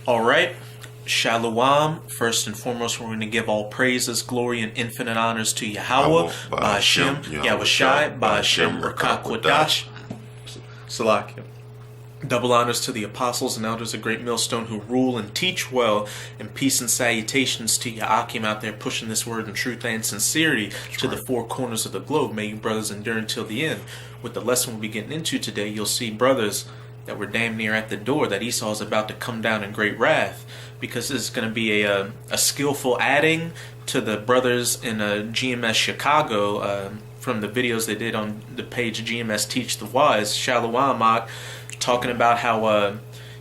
All right. Shalom. First and foremost, we're going to give all praises, glory, and infinite honors to Yahweh, Ahchyam, Yahushai, Ahchyam, Rakak Wadash, Salakia. Double honors to the apostles and elders of Great Millstone who rule and teach well, and peace and salutations to Ahchyam out there pushing this word in truth and sincerity to the four corners of the globe. May you brothers endure until the end. With the lesson we'll be getting into today, you'll see brothers that were damn near at the door, that Esau is about to come down in great wrath, because this is going to be a skillful adding to the brothers in GMS Chicago from the videos they did on the page GMS Teach the Wise, Shalom, talking about how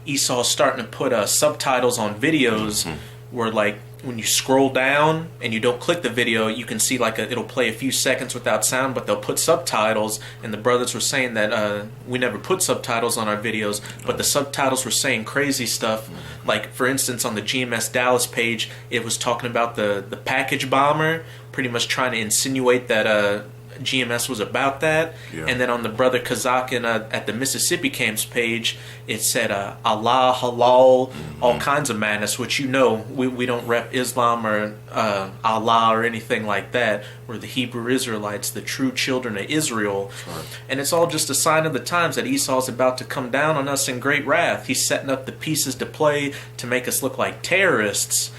Esau's starting to put subtitles on videos where, like, when you scroll down and you don't click the video, you can see like it'll play a few seconds without sound, but they'll put subtitles. And the brothers were saying that we never put subtitles on our videos, but the subtitles were saying crazy stuff. Like, for instance, on the GMS Dallas page, it was talking about the package bomber, pretty much trying to insinuate that GMS was about that. And then on the brother Kazakin at the Mississippi Camps page, it said Allah, halal, all kinds of madness, which, you know, we don't rep Islam or Allah or anything like that. We're the Hebrew Israelites, the true children of Israel. And it's all just a sign of the times that Esau's about to come down on us in great wrath. He's setting up the pieces to play to make us look like terrorists.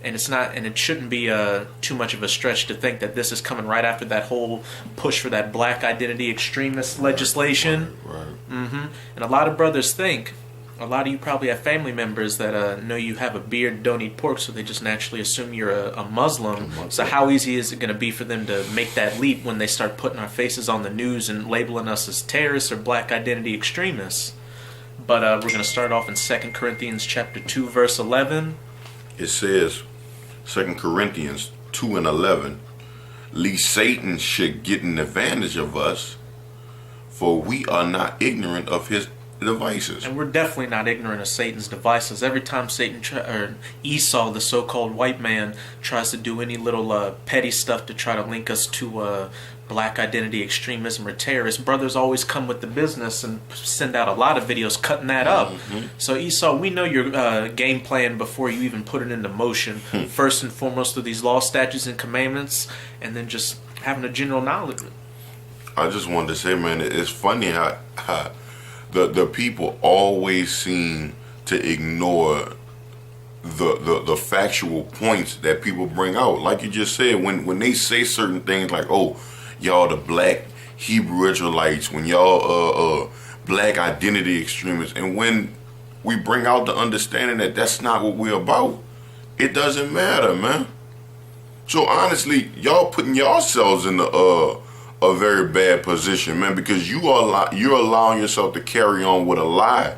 And it shouldn't be too much of a stretch to think that this is coming right after that whole push for that black identity extremist legislation. And a lot of brothers think, a lot of you probably have family members that know you have a beard, don't eat pork, so they just naturally assume you're a Muslim. So how easy is it going to be for them to make that leap when they start putting our faces on the news and labeling us as terrorists or black identity extremists? But we're going to start off in 2 Corinthians chapter 2, verse 11. It says, 2 Corinthians 2 and 11, lest Satan should get an advantage of us, for we are not ignorant of his devices. And we're definitely not ignorant of Satan's devices. Every time or Esau, the so-called white man, tries to do any little petty stuff to try to link us to black identity extremism or terrorists, brothers always come with the business and send out a lot of videos cutting that up. So Esau, we know your game plan before you even put it into motion. First and foremost through these law, statutes, and commandments, and then just having a general knowledge. I just wanted to say, man, it's funny how the people always seem to ignore the factual points that people bring out. Like you just said, when they say certain things like, oh, y'all the black Hebrew Israelites, when y'all black identity extremists, and when we bring out the understanding that that's not what we're about, it doesn't matter, man. So honestly, y'all putting yourselves in a very bad position, man, because you're allowing yourself to carry on with a lie,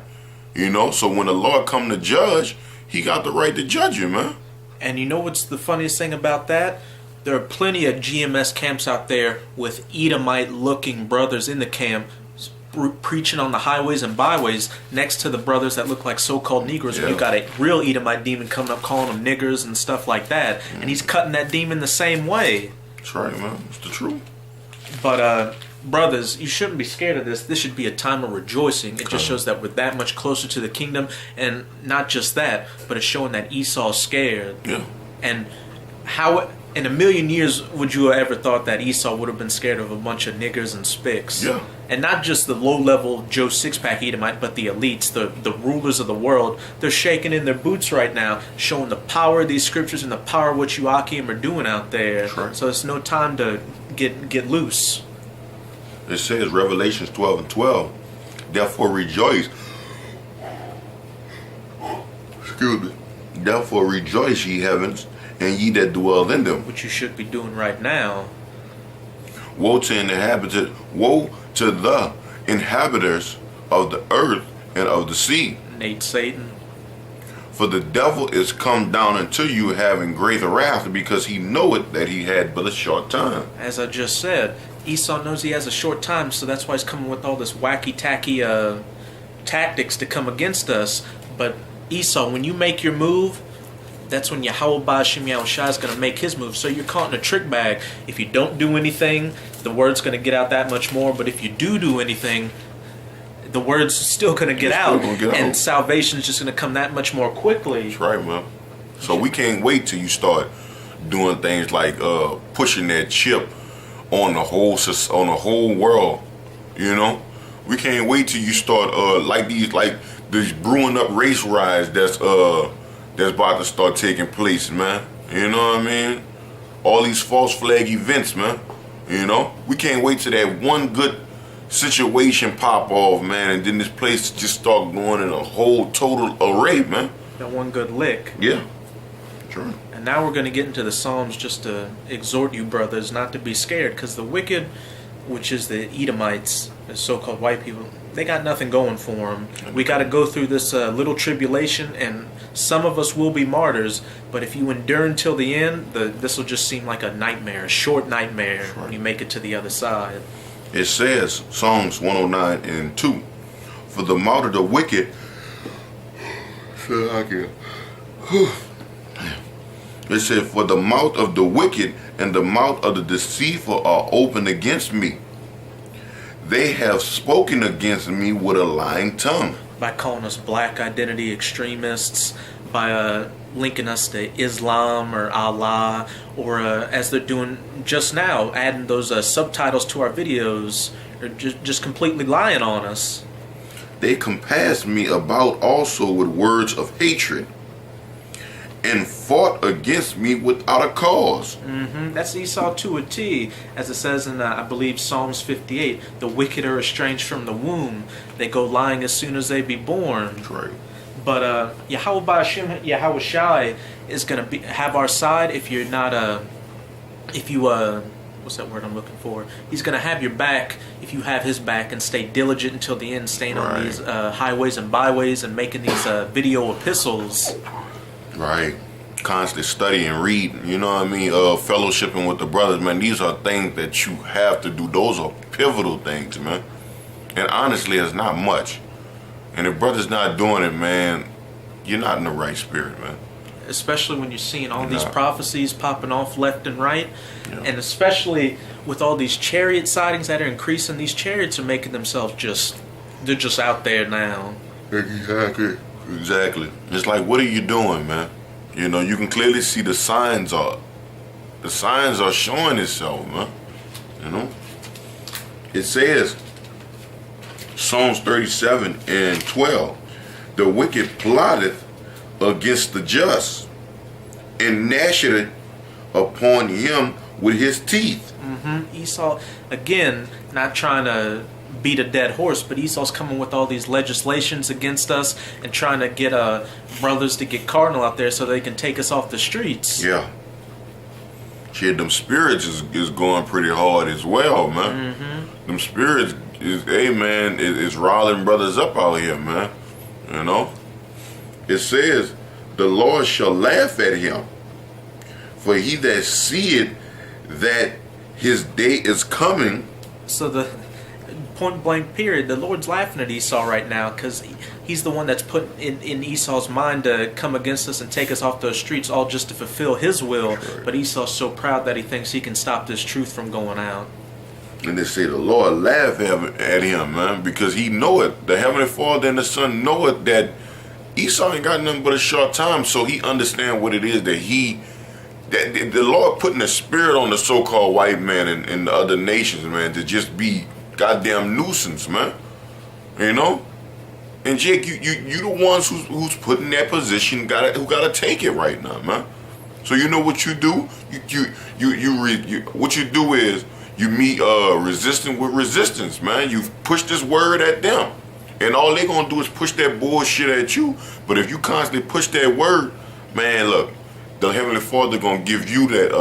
you know. So when the Lord come to judge, he got the right to judge you, man. And you know what's the funniest thing about that? There are plenty of GMS camps out there with Edomite-looking brothers in the camp preaching on the highways and byways next to the brothers that look like so-called Negroes. And you got a real Edomite demon coming up calling them niggers and stuff like that. And he's cutting that demon the same way. That's right, man. It's the truth. But, brothers, you shouldn't be scared of this. This should be a time of rejoicing. It just shows that we're that much closer to the kingdom. And not just that, but it's showing that Esau's scared. And how... in a million years, would you have ever thought that Esau would have been scared of a bunch of niggers and spics? And not just the low-level Joe Six-Pack Edomite, but the elites, the rulers of the world. They're shaking in their boots right now, showing the power of these scriptures and the power of what you Ahchyam are doing out there. So it's no time to get loose. It says, Revelations 12 and 12, therefore rejoice. Excuse me. Therefore rejoice, ye heavens, and ye that dwell in them. Which you should be doing right now. Woe to the inhabitants of the earth and of the sea. Nate Satan. For the devil is come down unto you having great wrath, because he knoweth that he had but a short time. As I just said, Esau knows he has a short time, so that's why he's coming with all this wacky-tacky tactics to come against us. But Esau, when you make your move, that's when Yahweh Ba'Shem Yahushai is going to make his move. So you're caught in a trick bag. If you don't do anything, the word's going to get out that much more. But if you do anything, the word's still going to get out, and salvation's just going to come that much more quickly. That's right, man. So we can't wait till you start doing things like pushing that chip on the whole world. You know, we can't wait till you start like these brewing up race riots that's about to start taking place, man. You know what I mean? All these false flag events, man. You know, we can't wait till that one good situation pop off, man, and then this place just start going in a whole total array, man. That one good lick. Yeah. True. And now we're going to get into the Psalms just to exhort you brothers not to be scared, because the wicked, which is the Edomites, the so-called white people, they got nothing going for them. We got to go through this little tribulation, and some of us will be martyrs, but if you endure until the end, this will just seem like a nightmare, a short nightmare when you make it to the other side. It says, Psalms 109:2, for the mouth of the wicked, it said, for the mouth of the wicked and the mouth of the deceitful are open against me. They have spoken against me with a lying tongue. By calling us black identity extremists, by linking us to Islam or Allah, or as they're doing just now, adding those subtitles to our videos, or just completely lying on us. They compassed me about also with words of hatred, and fought against me without a cause. That's Esau to a T, as it says in, I believe, Psalms 58. The wicked are estranged from the womb. They go lying as soon as they be born. That's right. But Yahweh Ahchyam, Yahweh Shai is going to have our side if you're not, what's that word I'm looking for? He's going to have your back if you have his back and stay diligent until the end, staying on these highways and byways and making these video epistles. Right. Constantly study and read, you know what I mean? Fellowshipping with the brothers, man. These are things that you have to do. Those are pivotal things, man. And honestly, it's not much. And if brother's not doing it, man, you're not in the right spirit, man. Especially when you're seeing all these prophecies popping off left and right. Yeah. And especially with all these chariot sightings that are increasing. These chariots are making themselves they're just out there now. Exactly. It's like, what are you doing, man? You know, you can clearly see the signs are showing itself, man. You know? It says, Psalms 37:12, the wicked plotteth against the just, and gnasheth upon him with his teeth. Esau, again, not trying to beat a dead horse, but Esau's coming with all these legislations against us and trying to get brothers to get carnal out there so they can take us off the streets. Yeah. Shit, them spirits is going pretty hard as well, man. Them spirits is riling brothers up out here, man. You know? It says, the Lord shall laugh at him, for he that seeth that his day is coming. So the point blank period, the Lord's laughing at Esau right now because he's the one that's put in Esau's mind to come against us and take us off those streets, all just to fulfill his will. Sure. But Esau's so proud that he thinks he can stop this truth from going out. And they say the Lord laugh at him, man, because he know it. The Heavenly Father and the Son know it, that Esau ain't got nothing but a short time, so he understand what it is that the Lord putting a spirit on the so-called white man and the other nations, man, to just be goddamn nuisance, man. You know? And Jake, you the ones who's put in that position, who gotta take it right now, man. So you know what you do? What you do is you meet resistance with resistance, man. You push this word at them, and all they gonna do is push that bullshit at you. But if you constantly push that word, man, look, the Heavenly Father gonna give you that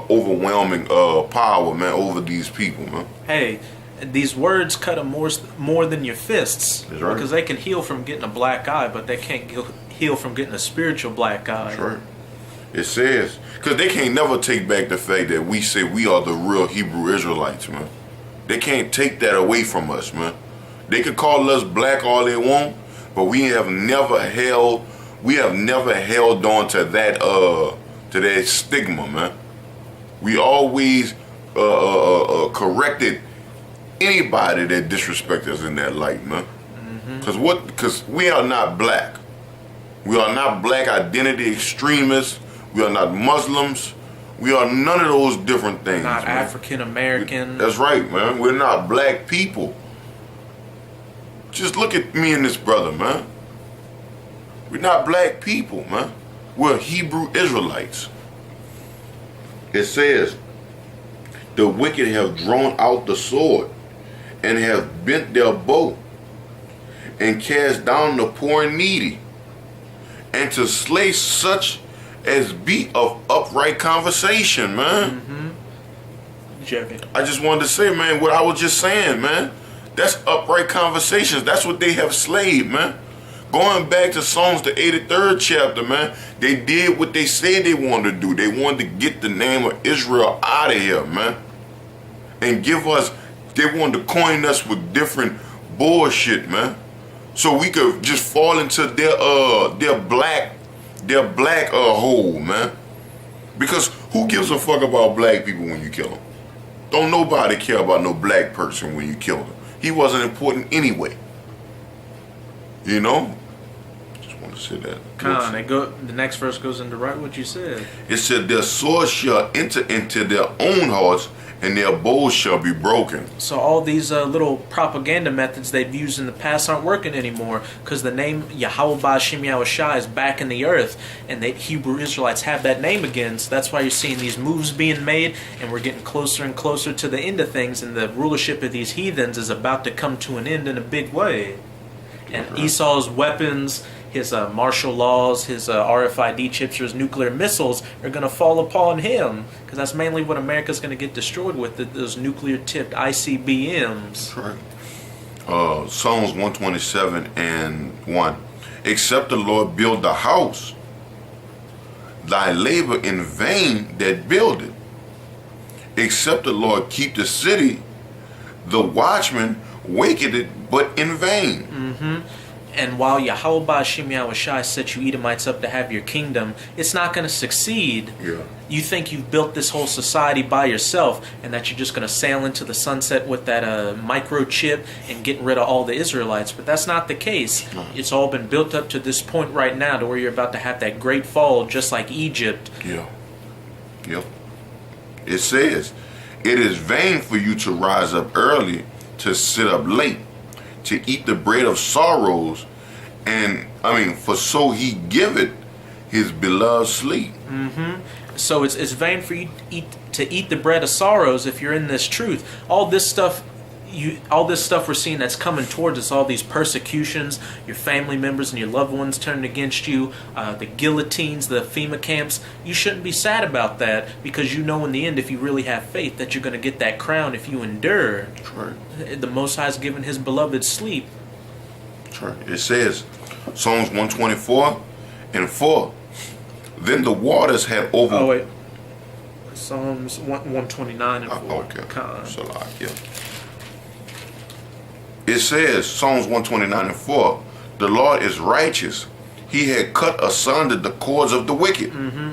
overwhelming power, man, over these people, man. Hey, these words cut them more than your fists. That's right. Because they can heal from getting a black eye, but they can't heal from getting a spiritual black eye. That's right. It says, because they can't never take back the fact that we say we are the real Hebrew Israelites, man. They can't take that away from us, man. They can call us black all they want, but we have never held on to that stigma, man. We always corrected anybody that disrespect us in that light, man. Because we are not black. We are not black identity extremists. We are not Muslims. We are none of those different things. Not man. African American. That's right, man. We're not black people. Just look at me and this brother, man. We're not black people, man. We're Hebrew Israelites. It says, the wicked have drawn out the sword and have bent their bow and cast down the poor and needy, and to slay such as be of upright conversation, man. I just wanted to say, man, what I was just saying, man. That's upright conversations. That's what they have slayed, man. Going back to Psalms, the 83rd chapter, man, they did what they said they wanted to do. They wanted to get the name of Israel out of here, man. And give us, they wanted to coin us with different bullshit, man. So we could just fall into their black hole, man. Because who gives a fuck about black people when you kill them? Don't nobody care about no black person when you kill them. He wasn't important anyway. You know? Just want to say that. The next verse goes into right what you said. It said, their swords shall enter into their own hearts, and their bows shall be broken. So all these little propaganda methods they've used in the past aren't working anymore, because the name Yahweh Ba'Hashem Yahushua is back in the earth, and the Hebrew Israelites have that name again. So that's why you're seeing these moves being made, and we're getting closer and closer to the end of things, and the rulership of these heathens is about to come to an end in a big way. And Esau's weapons, his martial laws, his RFID chips, or his nuclear missiles are going to fall upon him, because that's mainly what America's going to get destroyed with, those nuclear-tipped ICBMs. That's right. Psalms 127 and 1. Except the Lord build the house, thy labor in vain that build it. Except the Lord keep the city, the watchman waketh it, but in vain. And while Yahweh Ba'Hashem Yahushua set you Edomites up to have your kingdom, it's not going to succeed. Yeah. You think you've built this whole society by yourself, and that you're just going to sail into the sunset with that microchip and getting rid of all the Israelites, but that's not the case. It's all been built up to this point right now, to where you're about to have that great fall, just like Egypt. Yeah. Yep. It says, it is vain for you to rise up early, to sit up late, to eat the bread of sorrows, for so he giveth his beloved sleep. So it's vain for you to eat the bread of sorrows if you're in this truth. All this stuff we're seeing that's coming towards us, all these persecutions, your family members and your loved ones turning against you, the guillotines, the FEMA camps, you shouldn't be sad about that, because you know in the end, if you really have faith, that you're going to get that crown if you endure. That's right. The Most High has given his beloved sleep. That's right. It says, Psalms 124 and 4, then the waters had over... Oh, wait. Psalms 129 and 4. Okay. Yeah. It says, Psalms 129 and 4, the Lord is righteous. He had cut asunder the cords of the wicked.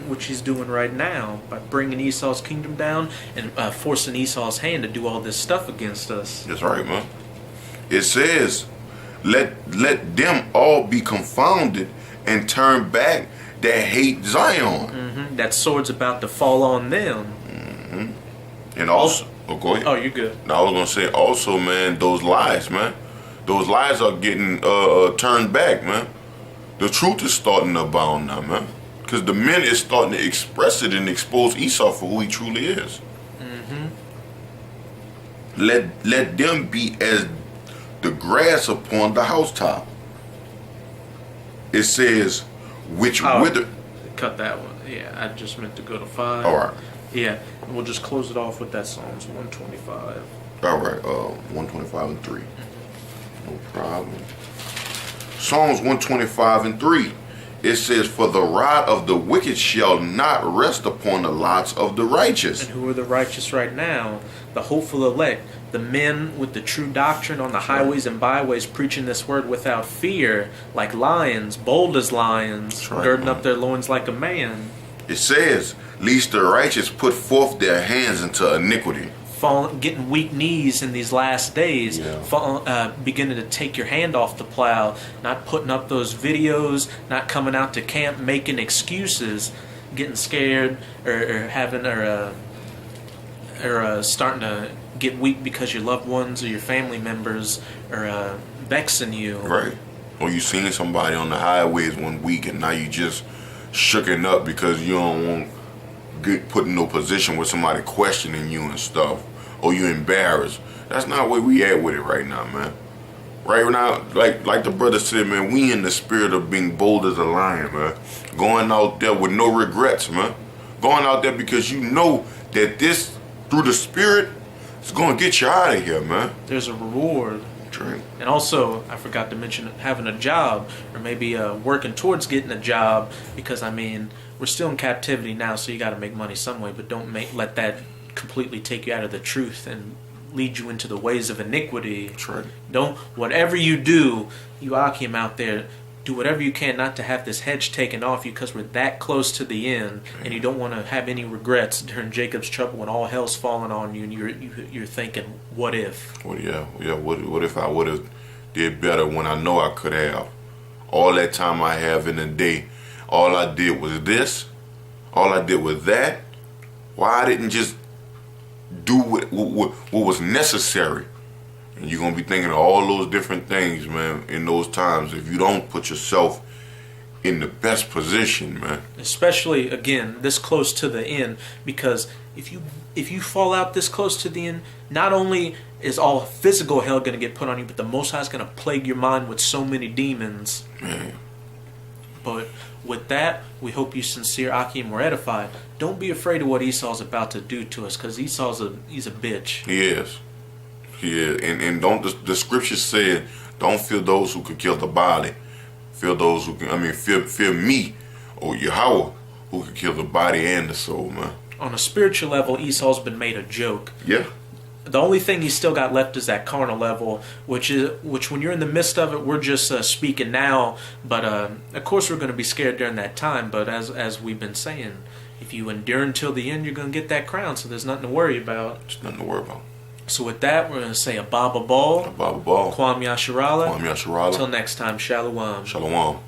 Which he's doing right now, by bringing Esau's kingdom down and forcing Esau's hand to do all this stuff against us. That's right, man. It says, let them all be confounded and turn back that hate Zion. That sword's about to fall on them. And also... Oh, go ahead. Oh, you're good. Now, I was going to say also, man, those lies, man. Those lies are getting turned back, man. The truth is starting to abound now, man. Because the men is starting to express it and expose Esau for who he truly is. Let them be as the grass upon the housetop. It says, which wither... Cut that one. Yeah, I just meant to go to 5. All right. Yeah, we'll just close it off with that Psalms 125. All right, 125 and 3. No problem. Psalms 125 and 3. It says, for the rod of the wicked shall not rest upon the lots of the righteous. And who are the righteous right now? The hopeful elect. The men with the true doctrine on the highways and byways, preaching this word without fear, like lions, bold as lions, girding up their loins like a man. It says, lest the righteous put forth their hands into iniquity. getting weak knees in these last days, beginning to take your hand off the plow, not putting up those videos, not coming out to camp, making excuses, getting scared, or having starting to get weak because your loved ones or your family members are vexing you. Right. Or you seen somebody on the highways one week and now you just shooken up because you don't want get put in no position with somebody questioning you and stuff, or you embarrassed. That's not where we at with it right now, man. Right now, like the brother said, man, we in the spirit of being bold as a lion, man. Going out there with no regrets, man. Going out there because you know that this, through the spirit, is going to get you out of here, man. There's a reward. True. And also, I forgot to mention having a job, or maybe working towards getting a job, because, I mean, we're still in captivity now, so you got to make money some way, but don't let that completely take you out of the truth and lead you into the ways of iniquity. That's right. Don't, whatever you do, you Ahchyam out there, do whatever you can not to have this hedge taken off you, because we're that close to the end, and you don't want to have any regrets during Jacob's trouble when all hell's falling on you, and you're thinking, what if? Well, yeah. What if I would have did better when I know I could have? All that time I have in a day, all I did was this. All I did was that. Why I didn't just do what was necessary? And you're going to be thinking of all those different things, man, in those times if you don't put yourself in the best position, man. Especially, again, this close to the end, because if you fall out this close to the end, not only is all physical hell going to get put on you, but the Most High is going to plague your mind with so many demons. Man. But with that, we hope you sincere Ahchyam were edified. Don't be afraid of what Esau's about to do to us, because he's a bitch. He is. Yeah, and don't the scripture said, don't fear those who could kill the body. Fear those who can, fear me, or Yahweh, who could kill the body and the soul, man. On a spiritual level, Esau's been made a joke. Yeah. The only thing he's still got left is that carnal level, which when you're in the midst of it, we're just speaking now. But of course, we're going to be scared during that time. But as we've been saying, if you endure until the end, you're going to get that crown. So there's nothing to worry about. There's nothing to worry about. So with that, we're going to say Ababa Ball. Ababa Ball. Kwam Yasharala. Kwam Yasharala. Until next time, Shalom. Shalom.